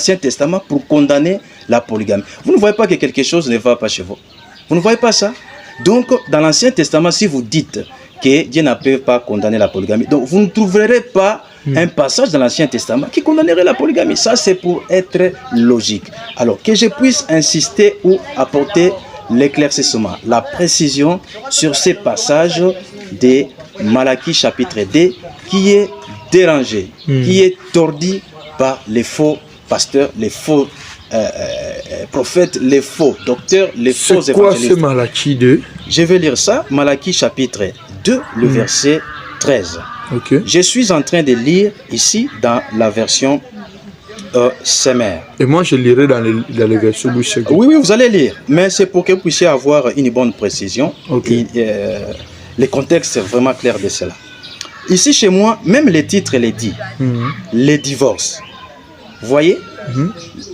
l'Ancien Testament pour condamner la polygamie. Vous ne voyez pas que quelque chose ne va pas chez vous? Vous ne voyez pas ça? Donc, dans l'Ancien Testament, si vous dites que Dieu ne peut pas condamner la polygamie, donc vous ne trouverez pas un passage dans l'Ancien Testament qui condamnerait la polygamie. Ça, c'est pour être logique. Alors, que je puisse insister ou apporter l'éclaircissement, la précision sur ces passages de Malachie chapitre 2 qui est dérangé, qui est tordu par les faux pasteurs, les faux prophètes, les faux docteurs, les faux évangélistes. C'est quoi ce Malachie 2? Je vais lire ça, Malachie chapitre 2, le verset 13. Okay. Je suis en train de lire ici dans la version Semer. Et moi je lirai dans les versions Louis II. Oui, vous allez lire, mais c'est pour que vous puissiez avoir une bonne précision. Okay. Le contexte est vraiment clair de cela. Ici chez moi, même les titres les dit. Les divorces. Vous voyez?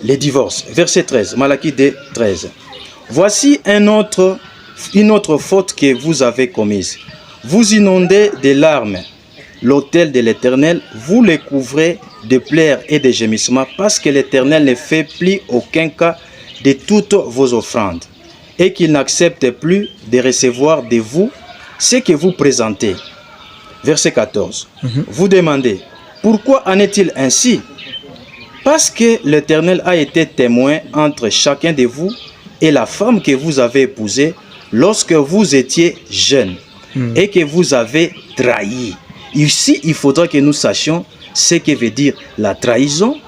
Les divorces. Verset 13, Malachie 2, 13. Voici une autre faute que vous avez commise. Vous inondez de larmes l'autel de l'Éternel, vous le couvrez de pleurs et de gémissements, parce que l'Éternel ne fait plus aucun cas de toutes vos offrandes, et qu'il n'accepte plus de recevoir de vous ce que vous présentez. Verset 14. Vous demandez, pourquoi en est-il ainsi? Parce que l'Éternel a été témoin entre chacun de vous et la femme que vous avez épousée lorsque vous étiez jeune et que vous avez trahi. Ici, il faudra que nous sachions ce que veut dire la trahison.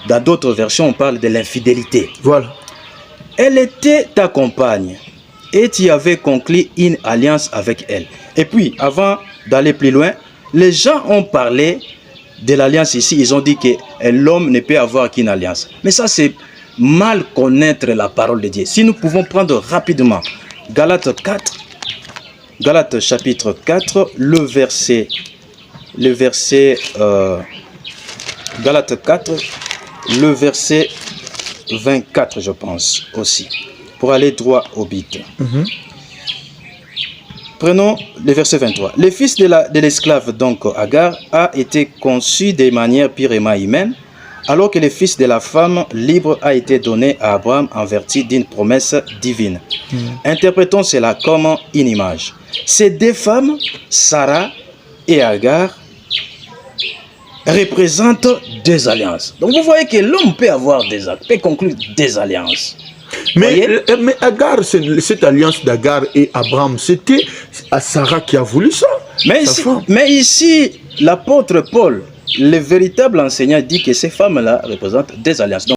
Dans d'autres versions, on parle de l'infidélité. Voilà. Elle était ta compagne et tu avais conclu une alliance avec elle. Et puis, avant d'aller plus loin, les gens ont parlé de l'alliance ici. Ils ont dit que l'homme ne peut avoir qu'une alliance. Mais ça, c'est mal connaître la parole de Dieu. Si nous pouvons prendre rapidement Galates 4, Galates chapitre 4, le verset Galates 4, le verset 24, je pense aussi, pour aller droit au but. Prenons le verset 23. Le fils de l'esclave, donc Agar, a été conçu de manière purement humaine, alors que le fils de la femme libre a été donné à Abraham en vertu d'une promesse divine. Interprétons cela comme une image. Ces deux femmes, Sarah et Agar, représentent deux alliances. Donc vous voyez que l'homme peut conclure des alliances. Mais Agar, cette alliance d'Agar et Abraham, c'était à Sarah qui a voulu ça. Mais ici, l'apôtre Paul, le véritable enseignant, dit que ces femmes-là représentent des alliances. Donc,